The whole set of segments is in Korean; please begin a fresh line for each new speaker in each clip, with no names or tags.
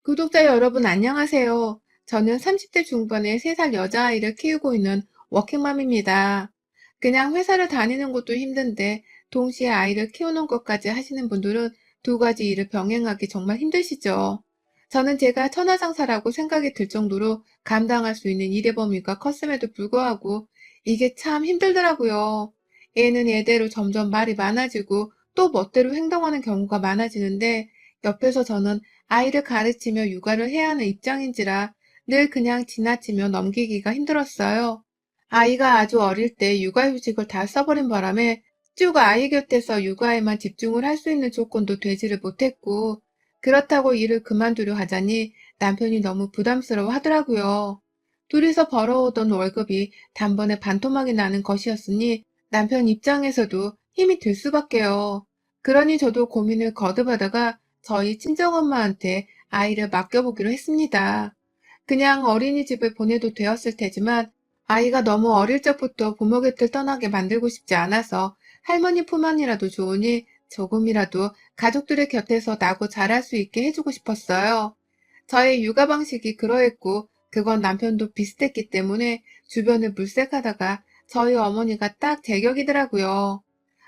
구독자 여러분 안녕하세요. 저는 30대 중반의 3살 여자아이를 키우고 있는 워킹맘입니다. 그냥 회사를 다니는 것도 힘든데 동시에 아이를 키우는 것까지 하시는 분들은 두 가지 일을 병행하기 정말 힘드시죠. 저는 제가 천하장사라고 생각이 들 정도로 감당할 수 있는 일의 범위가 컸음에도 불구하고 이게 참 힘들더라고요. 얘는 얘대로 점점 말이 많아지고 또 멋대로 행동하는 경우가 많아지는데 옆에서 저는 아이를 가르치며 육아를 해야 하는 입장인지라 늘 그냥 지나치며 넘기기가 힘들었어요. 아이가 아주 어릴 때 육아휴직을 다 써버린 바람에 쭉 아이 곁에서 육아에만 집중을 할 수 있는 조건도 되지를 못했고, 그렇다고 일을 그만두려 하자니 남편이 너무 부담스러워 하더라고요. 둘이서 벌어오던 월급이 단번에 반토막이 나는 것이었으니 남편 입장에서도 힘이 들 수밖에요. 그러니 저도 고민을 거듭하다가 저희 친정엄마한테 아이를 맡겨보기로 했습니다. 그냥 어린이집을 보내도 되었을 테지만 아이가 너무 어릴 적부터 부모 곁을 떠나게 만들고 싶지 않아서 할머니 품 안이라도 좋으니 조금이라도 가족들의 곁에서 나고 자랄 수 있게 해주고 싶었어요. 저의 육아 방식이 그러했고 그건 남편도 비슷했기 때문에 주변을 물색하다가 저희 어머니가 딱 제격이더라고요.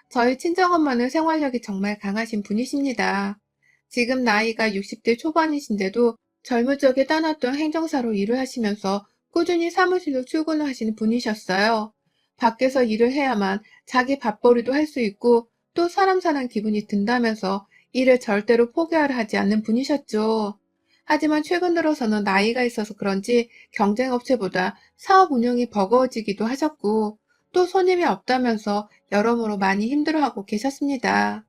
저희 친정엄마는 생활력이 정말 강하신 분이십니다. 지금 나이가 60대 초반이신데도 젊은 적에 따놨던 행정사로 일을 하시면서 꾸준히 사무실로 출근을 하시는 분이셨어요. 밖에서 일을 해야만 자기 밥벌이도 할 수 있고 또 사람 사는 기분이 든다면서 일을 절대로 포기하려 하지 않는 분이셨죠. 하지만 최근 들어서는 나이가 있어서 그런지 경쟁업체보다 사업 운영이 버거워지기도 하셨고 또 손님이 없다면서 여러모로 많이 힘들어하고 계셨습니다.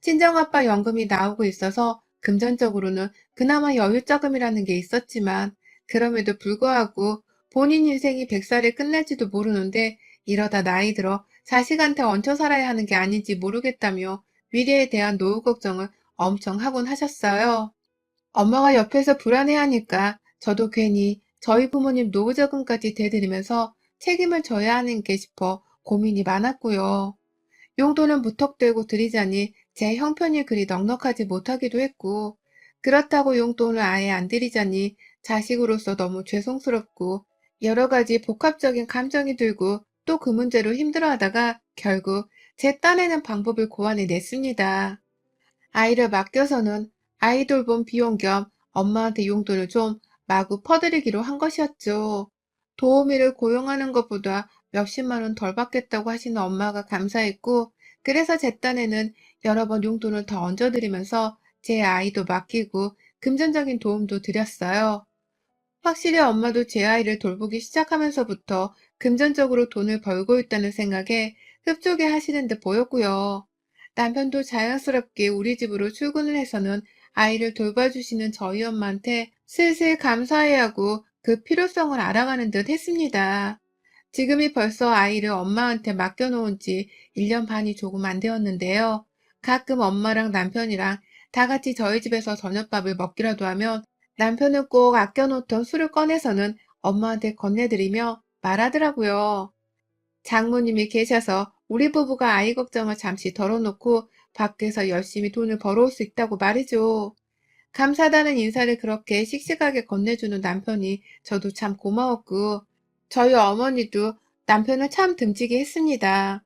친정아빠 연금이 나오고 있어서 금전적으로는 그나마 여유자금이라는 게 있었지만 그럼에도 불구하고 본인 인생이 100살에 끝날지도 모르는데 이러다 나이 들어 자식한테 얹혀 살아야 하는 게 아닌지 모르겠다며 미래에 대한 노후 걱정을 엄청 하곤 하셨어요. 엄마가 옆에서 불안해하니까 저도 괜히 저희 부모님 노후자금까지 대드리면서 책임을 져야 하는 게 싶어 고민이 많았고요. 용돈은 무턱대고 드리자니 제 형편이 그리 넉넉하지 못하기도 했고, 그렇다고 용돈을 아예 안 드리자니 자식으로서 너무 죄송스럽고, 여러 가지 복합적인 감정이 들고 또 그 문제로 힘들어하다가 결국 제 딴에는 방법을 고안해 냈습니다. 아이를 맡겨서는 아이 돌봄 비용 겸 엄마한테 용돈을 좀 마구 퍼드리기로 한 것이었죠. 도우미를 고용하는 것보다 몇십만 원 덜 받겠다고 하시는 엄마가 감사했고, 그래서 제 딴에는 여러 번 용돈을 더 얹어드리면서 제 아이도 맡기고 금전적인 도움도 드렸어요. 확실히 엄마도 제 아이를 돌보기 시작하면서부터 금전적으로 돈을 벌고 있다는 생각에 흡족해 하시는 듯 보였고요. 남편도 자연스럽게 우리 집으로 출근을 해서는 아이를 돌봐주시는 저희 엄마한테 슬슬 감사해야 하고 그 필요성을 알아가는 듯 했습니다. 지금이 벌써 아이를 엄마한테 맡겨놓은 지 1년 반이 조금 안 되었는데요. 가끔 엄마랑 남편이랑 다 같이 저희 집에서 저녁밥을 먹기라도 하면 남편은 꼭 아껴놓던 술을 꺼내서는 엄마한테 건네드리며 말하더라고요. 장모님이 계셔서 우리 부부가 아이 걱정을 잠시 덜어놓고 밖에서 열심히 돈을 벌어올 수 있다고 말이죠. 감사하다는 인사를 그렇게 씩씩하게 건네주는 남편이 저도 참 고마웠고, 저희 어머니도 남편을 참 듬직이 했습니다.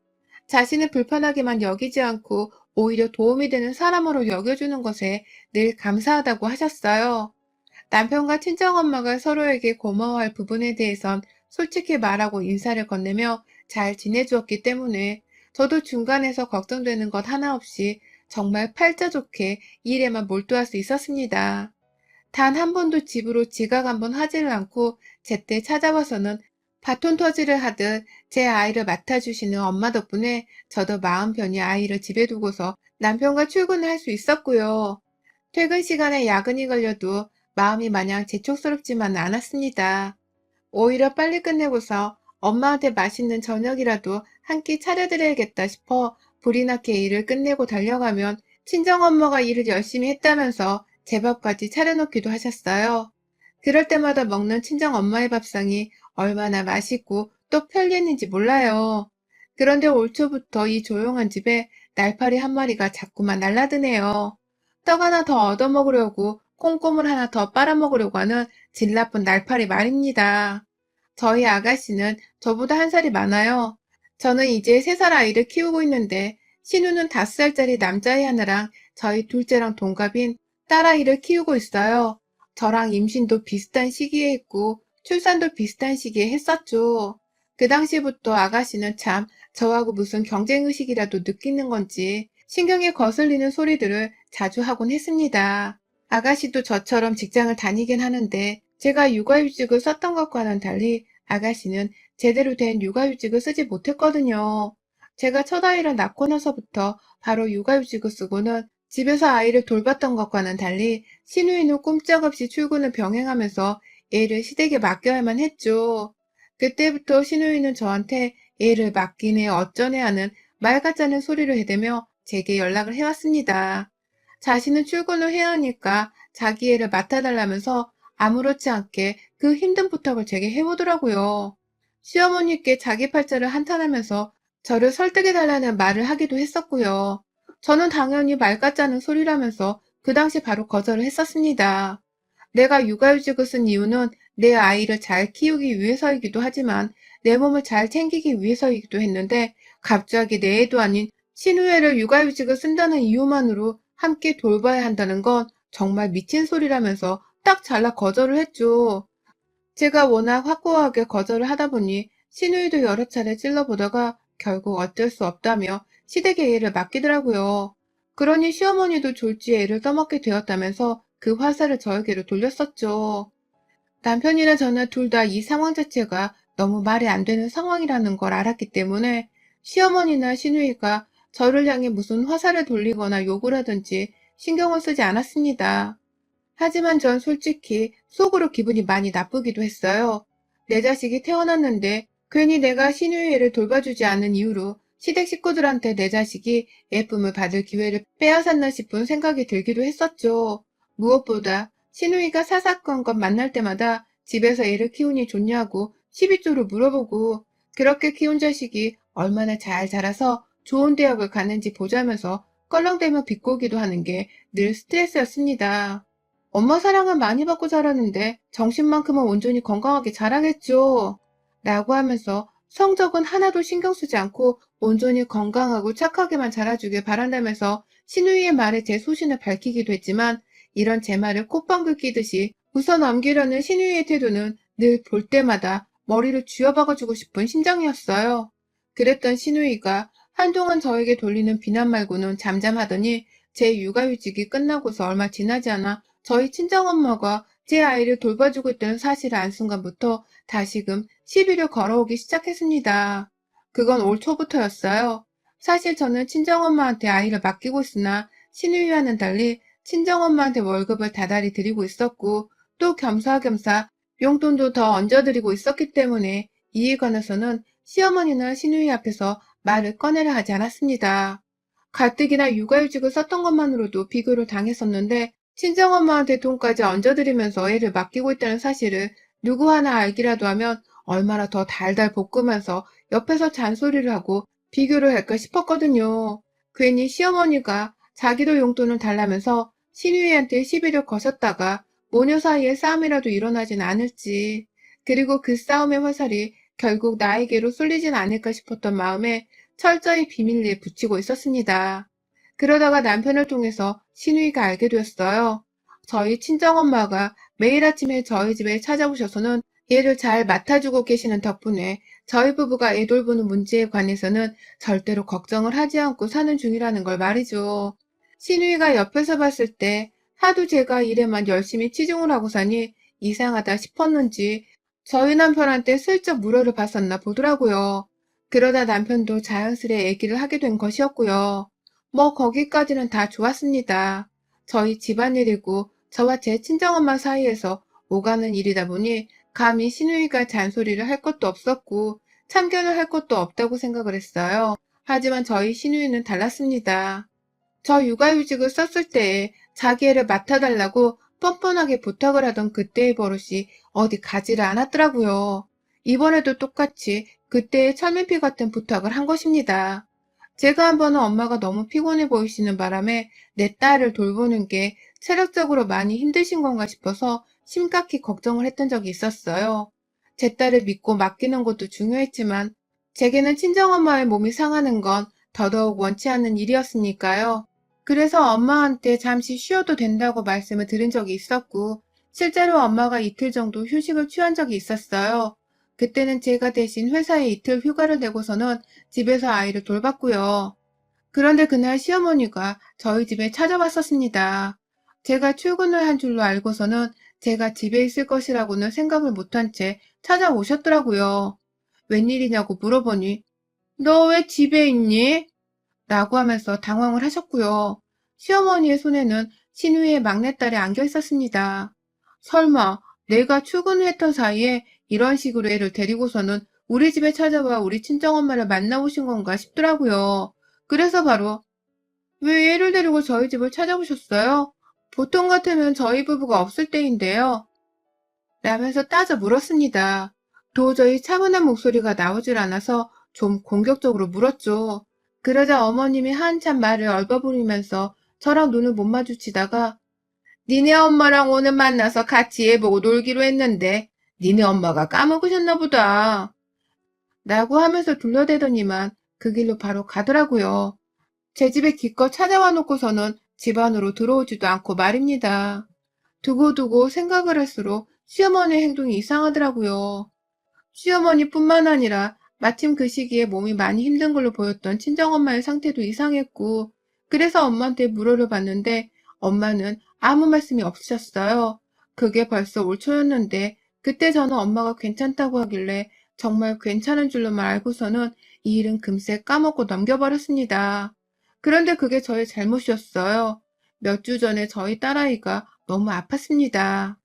자신을 불편하게만 여기지 않고 오히려 도움이 되는 사람으로 여겨주는 것에 늘 감사하다고 하셨어요. 남편과 친정엄마가 서로에게 고마워할 부분에 대해선 솔직히 말하고 인사를 건네며 잘 지내주었기 때문에 저도 중간에서 걱정되는 것 하나 없이 정말 팔자 좋게 일에만 몰두할 수 있었습니다. 단 한 번도 집으로 지각 한번 하지를 않고 제때 찾아와서는 바톤 터지를 하듯 제 아이를 맡아주시는 엄마 덕분에 저도 마음 편히 아이를 집에 두고서 남편과 출근을 할 수 있었고요. 퇴근 시간에 야근이 걸려도 마음이 마냥 재촉스럽지만 않았습니다. 오히려 빨리 끝내고서 엄마한테 맛있는 저녁이라도 한 끼 차려드려야겠다 싶어 불이 나게 일을 끝내고 달려가면 친정엄마가 일을 열심히 했다면서 제 밥까지 차려놓기도 하셨어요. 그럴 때마다 먹는 친정엄마의 밥상이 얼마나 맛있고 또 편리했는지 몰라요. 그런데 올 초부터 이 조용한 집에 날파리 한 마리가 자꾸만 날라드네요. 떡 하나 더 얻어먹으려고 콩고물 하나 더 빨아먹으려고 하는 질 나쁜 날파리 말입니다. 저희 아가씨는 저보다 한 살이 많아요. 저는 이제 3살 아이를 키우고 있는데 신우는 5살짜리 남자아이 하나랑 저희 둘째랑 동갑인 딸아이를 키우고 있어요. 저랑 임신도 비슷한 시기에 했고 출산도 비슷한 시기에 했었죠. 그 당시부터 아가씨는 참 저하고 무슨 경쟁의식이라도 느끼는 건지 신경에 거슬리는 소리들을 자주 하곤 했습니다. 아가씨도 저처럼 직장을 다니긴 하는데 제가 육아휴직을 썼던 것과는 달리 아가씨는 제대로 된 육아휴직을 쓰지 못했거든요. 제가 첫 아이를 낳고 나서부터 바로 육아휴직을 쓰고는 집에서 아이를 돌봤던 것과는 달리 시누이는 꼼짝없이 출근을 병행하면서 애를 시댁에 맡겨야만 했죠. 그때부터 시누이는 저한테 애를 맡기네 어쩌네 하는 말 같자는 소리를 해대며 제게 연락을 해왔습니다. 자신은 출근을 해야 하니까 자기 애를 맡아달라면서 아무렇지 않게 그 힘든 부탁을 제게 해오더라고요. 시어머니께 자기 팔자를 한탄하면서 저를 설득해달라는 말을 하기도 했었고요. 저는 당연히 말 같자는 소리라면서 그 당시 바로 거절을 했었습니다. 내가 육아휴직을 쓴 이유는 내 아이를 잘 키우기 위해서이기도 하지만 내 몸을 잘 챙기기 위해서이기도 했는데 갑자기 내 애도 아닌 신우애를 육아휴직을 쓴다는 이유만으로 함께 돌봐야 한다는 건 정말 미친 소리라면서 딱 잘라 거절을 했죠. 제가 워낙 확고하게 거절을 하다 보니 신우이도 여러 차례 찔러보다가 결국 어쩔 수 없다며 시댁에 애를 맡기더라고요. 그러니 시어머니도 졸지에 애를 떠먹게 되었다면서 그 화살을 저에게로 돌렸었죠. 남편이나 저는 둘 다 이 상황 자체가 너무 말이 안 되는 상황이라는 걸 알았기 때문에 시어머니나 시누이가 저를 향해 무슨 화살을 돌리거나 욕을 하든지 신경을 쓰지 않았습니다. 하지만 전 솔직히 속으로 기분이 많이 나쁘기도 했어요. 내 자식이 태어났는데 괜히 내가 시누이를 돌봐주지 않은 이유로 시댁 식구들한테 내 자식이 예쁨을 받을 기회를 빼앗았나 싶은 생각이 들기도 했었죠. 무엇보다 시누이가 사사건건 만날 때마다 집에서 애를 키우니 좋냐고 시비조로 물어보고 그렇게 키운 자식이 얼마나 잘 자라서 좋은 대학을 가는지 보자면서 껄렁대며 비꼬기도 하는 게 늘 스트레스였습니다. 엄마 사랑은 많이 받고 자라는데 정신만큼은 온전히 건강하게 자라겠죠. 라고 하면서 성적은 하나도 신경 쓰지 않고 온전히 건강하고 착하게만 자라주길 바란다면서 신우이의 말에 제 소신을 밝히기도 했지만 이런 제 말을 콧방귀 끼듯이 웃어넘기려는 신우이의 태도는 늘 볼 때마다 머리를 쥐어박아주고 싶은 심정이었어요. 그랬던 신우이가 한동안 저에게 돌리는 비난 말고는 잠잠하더니 제 육아휴직이 끝나고서 얼마 지나지 않아 저희 친정엄마가 제 아이를 돌봐주고 있다는 사실을 안 순간부터 다시금 시비를 걸어오기 시작했습니다. 그건 올 초부터였어요. 사실 저는 친정엄마한테 아이를 맡기고 있으나 신우이와는 달리 친정엄마한테 월급을 다달이 드리고 있었고 또 겸사겸사 용돈도 더 얹어드리고 있었기 때문에 이에 관해서는 시어머니나 시누이 앞에서 말을 꺼내려 하지 않았습니다. 가뜩이나 육아휴직을 썼던 것만으로도 비교를 당했었는데 친정엄마한테 돈까지 얹어드리면서 애를 맡기고 있다는 사실을 누구 하나 알기라도 하면 얼마나 더 달달 볶으면서 옆에서 잔소리를 하고 비교를 할까 싶었거든요. 괜히 시어머니가 자기도 용돈을 달라면서 시누이한테 시비를 거셨다가 모녀 사이에 싸움이라도 일어나진 않을지, 그리고 그 싸움의 화살이 결국 나에게로 쏠리진 않을까 싶었던 마음에 철저히 비밀리에 붙이고 있었습니다. 그러다가 남편을 통해서 시누이가 알게 되었어요. 저희 친정엄마가 매일 아침에 저희 집에 찾아오셔서는 얘를 잘 맡아주고 계시는 덕분에 저희 부부가 애 돌보는 문제에 관해서는 절대로 걱정을 하지 않고 사는 중이라는 걸 말이죠. 시누이가 옆에서 봤을 때 하도 제가 일에만 열심히 치중을 하고 사니 이상하다 싶었는지 저희 남편한테 슬쩍 물어를 봤었나 보더라고요. 그러다 남편도 자연스레 얘기를 하게 된 것이었고요. 뭐 거기까지는 다 좋았습니다. 저희 집안일이고 저와 제 친정엄마 사이에서 오가는 일이다 보니 감히 시누이가 잔소리를 할 것도 없었고 참견을 할 것도 없다고 생각을 했어요. 하지만 저희 시누이는 달랐습니다. 저 육아휴직을 썼을 때에 자기 애를 맡아달라고 뻔뻔하게 부탁을 하던 그때의 버릇이 어디 가지를 않았더라고요. 이번에도 똑같이 그때의 철면피 같은 부탁을 한 것입니다. 제가 한 번은 엄마가 너무 피곤해 보이시는 바람에 내 딸을 돌보는 게 체력적으로 많이 힘드신 건가 싶어서 심각히 걱정을 했던 적이 있었어요. 제 딸을 믿고 맡기는 것도 중요했지만 제게는 친정엄마의 몸이 상하는 건 더더욱 원치 않는 일이었으니까요. 그래서 엄마한테 잠시 쉬어도 된다고 말씀을 드린 적이 있었고, 실제로 엄마가 이틀 정도 휴식을 취한 적이 있었어요. 그때는 제가 대신 회사에 이틀 휴가를 내고서는 집에서 아이를 돌봤고요. 그런데 그날 시어머니가 저희 집에 찾아왔었습니다. 제가 출근을 한 줄로 알고서는 제가 집에 있을 것이라고는 생각을 못한 채 찾아오셨더라고요. 웬일이냐고 물어보니, 너 왜 집에 있니? 라고 하면서 당황을 하셨고요. 시어머니의 손에는 신우이의 막내딸이 안겨 있었습니다. 설마 내가 출근을 했던 사이에 이런 식으로 애를 데리고서는 우리 집에 찾아와 우리 친정엄마를 만나오신 건가 싶더라고요. 그래서 바로 왜 애를 데리고 저희 집을 찾아오셨어요? 보통 같으면 저희 부부가 없을 때인데요. 라면서 따져 물었습니다. 도저히 차분한 목소리가 나오질 않아서 좀 공격적으로 물었죠. 그러자 어머님이 한참 말을 얼버무리면서 저랑 눈을 못 마주치다가 니네 엄마랑 오늘 만나서 같이 애 보고 놀기로 했는데 니네 엄마가 까먹으셨나 보다. 라고 하면서 둘러대더니만 그 길로 바로 가더라고요. 제 집에 기껏 찾아와 놓고서는 집 안으로 들어오지도 않고 말입니다. 두고두고 생각을 할수록 시어머니의 행동이 이상하더라고요. 시어머니뿐만 아니라 마침 그 시기에 몸이 많이 힘든 걸로 보였던 친정엄마의 상태도 이상했고, 그래서 엄마한테 물어를 봤는데 엄마는 아무 말씀이 없으셨어요. 그게 벌써 올 초였는데 그때 저는 엄마가 괜찮다고 하길래 정말 괜찮은 줄로만 알고서는 이 일은 금세 까먹고 넘겨버렸습니다. 그런데 그게 저의 잘못이었어요. 몇 주 전에 저희 딸아이가 너무 아팠습니다.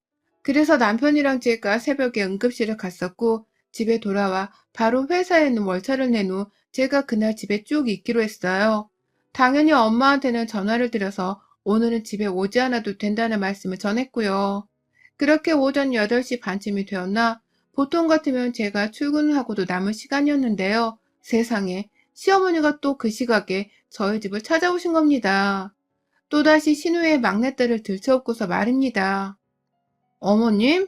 그래서 남편이랑 제가 새벽에 응급실을 갔었고 집에 돌아와 바로 회사에 있는 월차를 낸 후 제가 그날 집에 쭉 있기로 했어요. 당연히 엄마한테는 전화를 드려서 오늘은 집에 오지 않아도 된다는 말씀을 전했고요. 그렇게 오전 8시 반쯤이 되었나 보통 같으면 제가 출근을 하고도 남은 시간이었는데요. 세상에 시어머니가 또 그 시각에 저희 집을 찾아오신 겁니다. 또다시 신우의 막내딸을 들쳐업고서 말입니다. 어머님?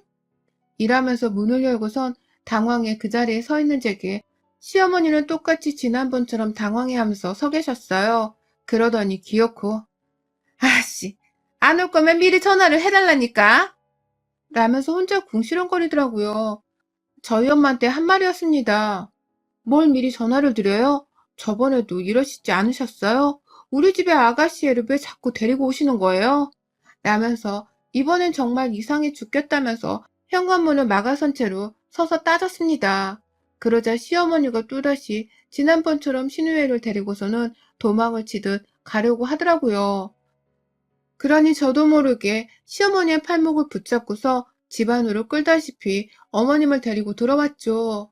일하면서 문을 열고선 당황해 그 자리에 서 있는 제게 시어머니는 똑같이 지난번처럼 당황해하면서 서 계셨어요. 그러더니 기어코 아씨, 안 올 거면 미리 전화를 해달라니까 라면서 혼자 궁시렁거리더라고요. 저희 엄마한테 한 말이었습니다. 뭘 미리 전화를 드려요? 저번에도 이러시지 않으셨어요? 우리 집에 아가씨 애를 왜 자꾸 데리고 오시는 거예요? 라면서 이번엔 정말 이상해 죽겠다면서 현관문을 막아선 채로 서서 따졌습니다. 그러자 시어머니가 또다시 지난번처럼 신우애를 데리고서는 도망을 치듯 가려고 하더라고요. 그러니 저도 모르게 시어머니의 팔목을 붙잡고서 집 안으로 끌다시피 어머님을 데리고 들어왔죠.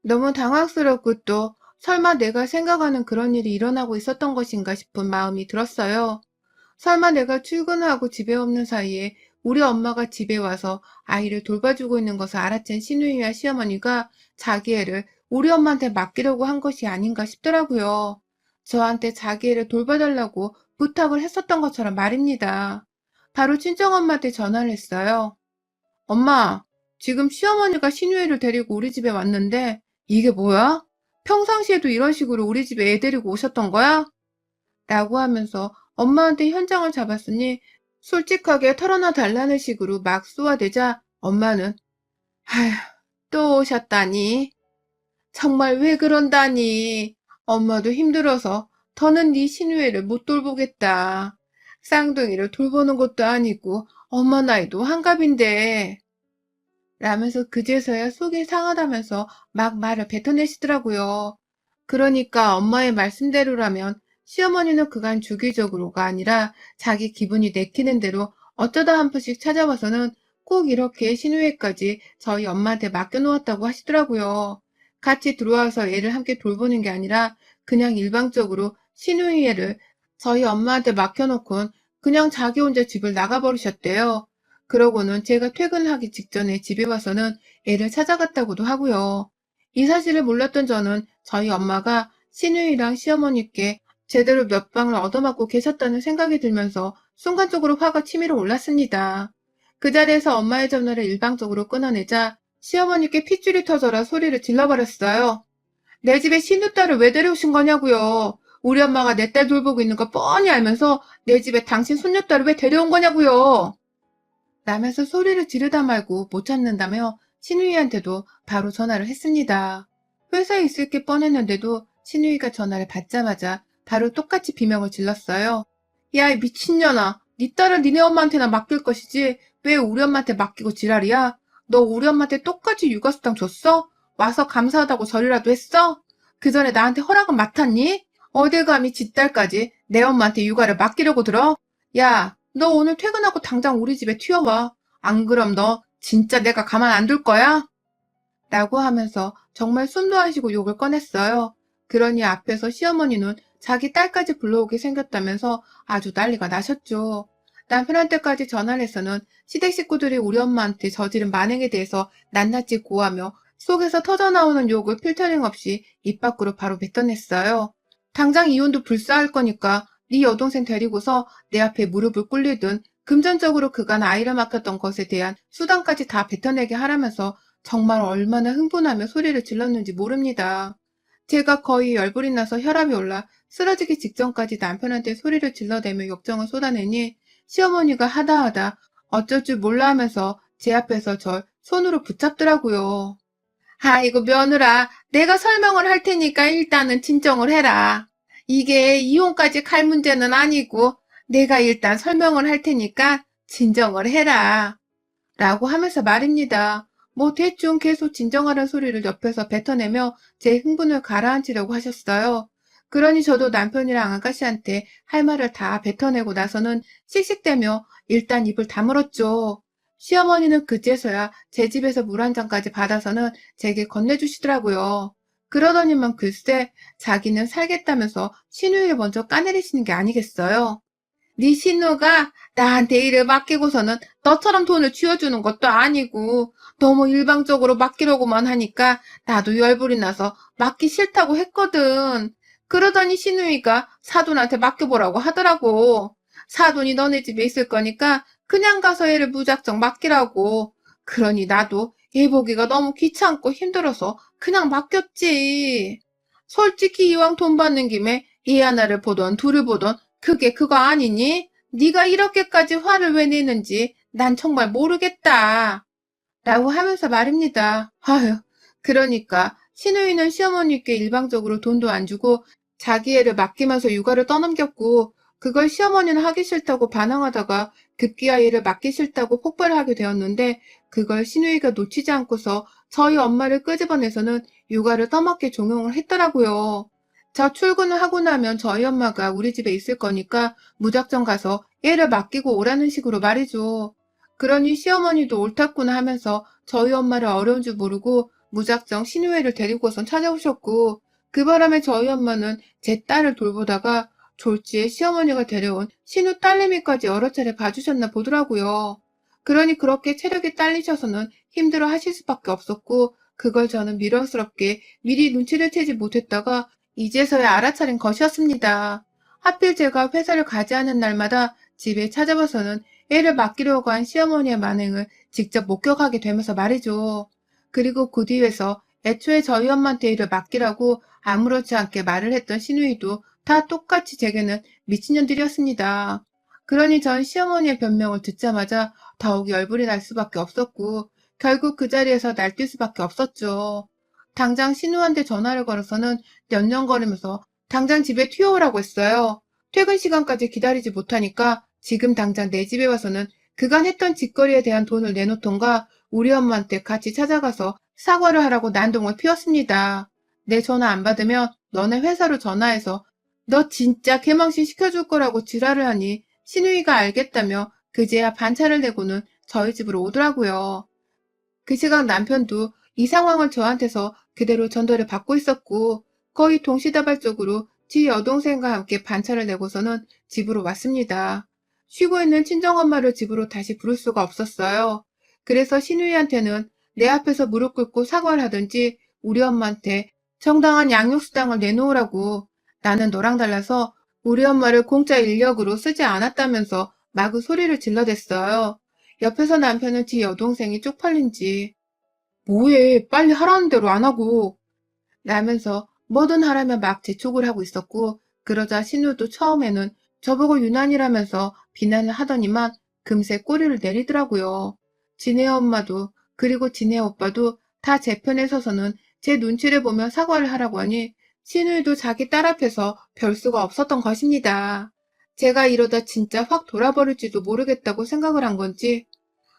너무 당황스럽고 또 설마 내가 생각하는 그런 일이 일어나고 있었던 것인가 싶은 마음이 들었어요. 설마 내가 출근하고 집에 없는 사이에 우리 엄마가 집에 와서 아이를 돌봐주고 있는 것을 알아챈 시누이와 시어머니가 자기 애를 우리 엄마한테 맡기려고 한 것이 아닌가 싶더라고요. 저한테 자기 애를 돌봐달라고 부탁을 했었던 것처럼 말입니다. 바로 친정엄마한테 전화를 했어요. 엄마, 지금 시어머니가 시누이를 데리고 우리 집에 왔는데 이게 뭐야? 평상시에도 이런 식으로 우리 집에 애 데리고 오셨던 거야? 라고 하면서 엄마한테 현장을 잡았으니 솔직하게 털어놔 달라는 식으로 막 쏘아대자 엄마는 아휴, 또 오셨다니. 정말 왜 그런다니. 엄마도 힘들어서 더는 네 시누이를 못 돌보겠다. 쌍둥이를 돌보는 것도 아니고 엄마 나이도 한갑인데. 라면서 그제서야 속이 상하다면서 막 말을 뱉어내시더라고요. 그러니까 엄마의 말씀대로라면 시어머니는 그간 주기적으로가 아니라 자기 기분이 내키는 대로 어쩌다 한 번씩 찾아와서는 꼭 이렇게 신우애까지 저희 엄마한테 맡겨놓았다고 하시더라고요. 같이 들어와서 애를 함께 돌보는 게 아니라 그냥 일방적으로 신우이 애를 저희 엄마한테 맡겨놓곤 그냥 자기 혼자 집을 나가버리셨대요. 그러고는 제가 퇴근하기 직전에 집에 와서는 애를 찾아갔다고도 하고요. 이 사실을 몰랐던 저는 저희 엄마가 시누이랑 시어머니께 제대로 몇 방을 얻어맞고 계셨다는 생각이 들면서 순간적으로 화가 치밀어 올랐습니다. 그 자리에서 엄마의 전화를 일방적으로 끊어내자 시어머니께 핏줄이 터져라 소리를 질러버렸어요. 내 집에 시누딸을 왜 데려오신 거냐고요. 우리 엄마가 내 딸 돌보고 있는 거 뻔히 알면서 내 집에 당신 손녀딸을 왜 데려온 거냐고요. 라면서 소리를 지르다 말고 못 참는다며 신우이한테도 바로 전화를 했습니다. 회사에 있을 게 뻔했는데도 신우이가 전화를 받자마자 바로 똑같이 비명을 질렀어요. 야, 이 미친년아. 네 딸은 니네 엄마한테나 맡길 것이지 왜 우리 엄마한테 맡기고 지랄이야? 너 우리 엄마한테 똑같이 육아수당 줬어? 와서 감사하다고 절이라도 했어? 그 전에 나한테 허락은 맡았니? 어딜 감히 지 딸까지 내 엄마한테 육아를 맡기려고 들어? 야, 너 오늘 퇴근하고 당장 우리 집에 튀어와. 안 그럼 너 진짜 내가 가만 안 둘 거야? 라고 하면서 정말 숨도 안 쉬고 욕을 꺼냈어요. 그러니 앞에서 시어머니는 자기 딸까지 불러오게 생겼다면서 아주 난리가 나셨죠. 남편한테까지 전화를 해서는 시댁 식구들이 우리 엄마한테 저지른 만행에 대해서 낱낱이 고하며 속에서 터져나오는 욕을 필터링 없이 입 밖으로 바로 뱉어냈어요. 당장 이혼도 불사할 거니까 네 여동생 데리고서 내 앞에 무릎을 꿇리든 금전적으로 그간 아이를 맡겼던 것에 대한 수당까지 다 뱉어내게 하라면서 정말 얼마나 흥분하며 소리를 질렀는지 모릅니다. 제가 거의 열불이 나서 혈압이 올라 쓰러지기 직전까지 남편한테 소리를 질러대며 역정을 쏟아내니 시어머니가 하다하다 어쩔 줄 몰라 하면서 제 앞에서 절 손으로 붙잡더라고요. 아이고 며느라, 내가 설명을 할 테니까 일단은 진정을 해라. 이게 이혼까지 갈 문제는 아니고 내가 일단 설명을 할 테니까 진정을 해라. 라고 하면서 말입니다. 뭐 대충 계속 진정하라는 소리를 옆에서 뱉어내며 제 흥분을 가라앉히려고 하셨어요. 그러니 저도 남편이랑 아가씨한테 할 말을 다 뱉어내고 나서는 씩씩대며 일단 입을 다물었죠. 시어머니는 그제서야 제 집에서 물 한 잔까지 받아서는 제게 건네주시더라고요. 그러더니만 글쎄 자기는 살겠다면서 신우이를 먼저 까내리시는 게 아니겠어요. 네 신우가 나한테 일을 맡기고서는 너처럼 돈을 쥐어주는 것도 아니고 너무 일방적으로 맡기려고만 하니까 나도 열불이 나서 맡기 싫다고 했거든. 그러더니 신우이가 사돈한테 맡겨보라고 하더라고. 사돈이 너네 집에 있을 거니까 그냥 가서 애를 무작정 맡기라고. 그러니 나도 애 보기가 너무 귀찮고 힘들어서 그냥 맡겼지. 솔직히 이왕 돈 받는 김에 애 하나를 보던 둘을 보던 그게 그거 아니니? 네가 이렇게까지 화를 왜 내는지 난 정말 모르겠다. 라고 하면서 말입니다. 아휴, 그러니까 시누이는 시어머니께 일방적으로 돈도 안 주고 자기 애를 맡기면서 육아를 떠넘겼고 그걸 시어머니는 하기 싫다고 반항하다가 급기야 애를 맡기 싫다고 폭발을 하게 되었는데 그걸 시누이가 놓치지 않고서 저희 엄마를 끄집어내서는 육아를 떠맡게 종용을 했더라고요. 저 출근을 하고 나면 저희 엄마가 우리 집에 있을 거니까 무작정 가서 애를 맡기고 오라는 식으로 말이죠. 그러니 시어머니도 옳았구나 하면서 저희 엄마를 어려운 줄 모르고 무작정 시누이를 데리고선 찾아오셨고 그 바람에 저희 엄마는 제 딸을 돌보다가 졸지에 시어머니가 데려온 시누 딸내미까지 여러 차례 봐주셨나 보더라고요. 그러니 그렇게 체력이 딸리셔서는 힘들어 하실 수밖에 없었고 그걸 저는 미련스럽게 미리 눈치를 채지 못했다가 이제서야 알아차린 것이었습니다. 하필 제가 회사를 가지 않은 날마다 집에 찾아와서는 애를 맡기려고 한 시어머니의 만행을 직접 목격하게 되면서 말이죠. 그리고 그 뒤에서 애초에 저희 엄마한테 일을 맡기라고 아무렇지 않게 말을 했던 시누이도 다 똑같이 제게는 미친년들이었습니다. 그러니 전 시어머니의 변명을 듣자마자 더욱 열불이 날 수밖에 없었고 결국 그 자리에서 날뛸 수밖에 없었죠. 당장 신우한테 전화를 걸어서는 연연거리면서 당장 집에 튀어오라고 했어요. 퇴근 시간까지 기다리지 못하니까 지금 당장 내 집에 와서는 그간 했던 짓거리에 대한 돈을 내놓던가 우리 엄마한테 같이 찾아가서 사과를 하라고 난동을 피웠습니다. 내 전화 안 받으면 너네 회사로 전화해서 너 진짜 개망신 시켜줄 거라고 지랄을 하니 신우이가 알겠다며 그제야 반차를 내고는 저희 집으로 오더라고요. 그 시각 남편도 이 상황을 저한테서 그대로 전달을 받고 있었고 거의 동시다발적으로 지 여동생과 함께 반차를 내고서는 집으로 왔습니다. 쉬고 있는 친정엄마를 집으로 다시 부를 수가 없었어요. 그래서 신우이한테는 내 앞에서 무릎 꿇고 사과를 하든지 우리 엄마한테 정당한 양육수당을 내놓으라고. 나는 너랑 달라서 우리 엄마를 공짜 인력으로 쓰지 않았다면서 마구 소리를 질러댔어요. 옆에서 남편은 지 여동생이 쪽팔린지 뭐해, 빨리 하라는 대로 안 하고 라면서 뭐든 하라며 막 재촉을 하고 있었고, 그러자 신우도 처음에는 저보고 유난이라면서 비난을 하더니만 금세 꼬리를 내리더라고요. 지네 엄마도 그리고 지네 오빠도 다 제 편에 서서는 제 눈치를 보며 사과를 하라고 하니 신우이도 자기 딸 앞에서 별 수가 없었던 것입니다. 제가 이러다 진짜 확 돌아버릴지도 모르겠다고 생각을 한 건지,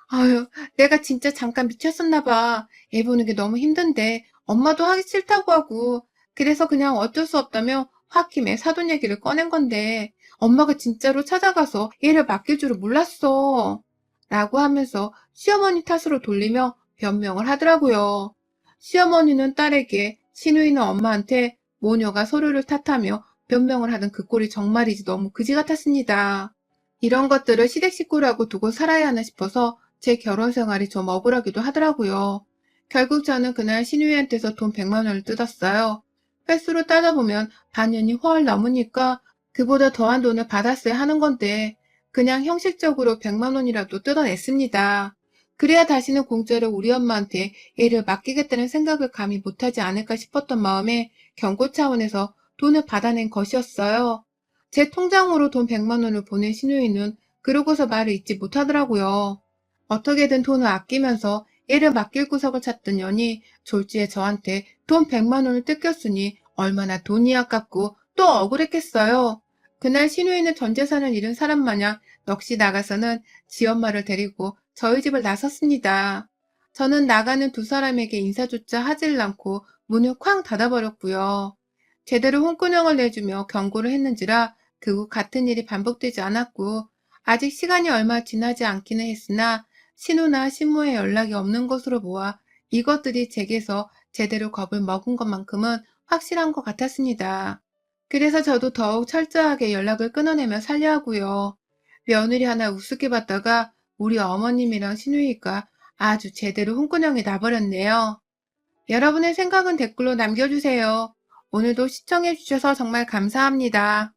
아유, 내가 진짜 잠깐 미쳤었나 봐. 애 보는 게 너무 힘든데 엄마도 하기 싫다고 하고 그래서 그냥 어쩔 수 없다며 홧김에 사돈 얘기를 꺼낸 건데 엄마가 진짜로 찾아가서 얘를 맡길 줄은 몰랐어. 라고 하면서 시어머니 탓으로 돌리며 변명을 하더라고요. 시어머니는 딸에게, 시누이는 엄마한테 모녀가 서로를 탓하며 변명을 하던 그 꼴이 정말이지 너무 그지 같았습니다. 이런 것들을 시댁 식구라고 두고 살아야 하나 싶어서 제 결혼 생활이 좀 억울하기도 하더라고요. 결국 저는 그날 신우이한테서 돈 100만 원을 뜯었어요. 횟수로 따져보면 반년이 훨 넘으니까 그보다 더한 돈을 받았어야 하는 건데 그냥 형식적으로 100만 원이라도 뜯어냈습니다. 그래야 다시는 공짜로 우리 엄마한테 애를 맡기겠다는 생각을 감히 못하지 않을까 싶었던 마음에 경고 차원에서 돈을 받아낸 것이었어요. 제 통장으로 돈 100만 원을 보낸 신우이는 그러고서 말을 잇지 못하더라고요. 어떻게든 돈을 아끼면서 애를 맡길 구석을 찾던 년이 졸지에 저한테 돈 100만 원을 뜯겼으니 얼마나 돈이 아깝고 또 억울했겠어요. 그날 신우이는 전 재산을 잃은 사람 마냥 넋이 나가서는 지 엄마를 데리고 저희 집을 나섰습니다. 저는 나가는 두 사람에게 인사조차 하질 않고 문을 쾅 닫아버렸고요. 제대로 혼꾸녕을 내주며 경고를 했는지라 그 후 같은 일이 반복되지 않았고 아직 시간이 얼마 지나지 않기는 했으나 신우나 신모의 연락이 없는 것으로 보아 이것들이 제게서 제대로 겁을 먹은 것만큼은 확실한 것 같았습니다. 그래서 저도 더욱 철저하게 연락을 끊어내며 살려 하고요. 며느리 하나 우습게 봤다가 우리 어머님이랑 신우이가 아주 제대로 혼꾸녕이 나버렸네요. 여러분의 생각은 댓글로 남겨주세요. 오늘도 시청해주셔서 정말 감사합니다.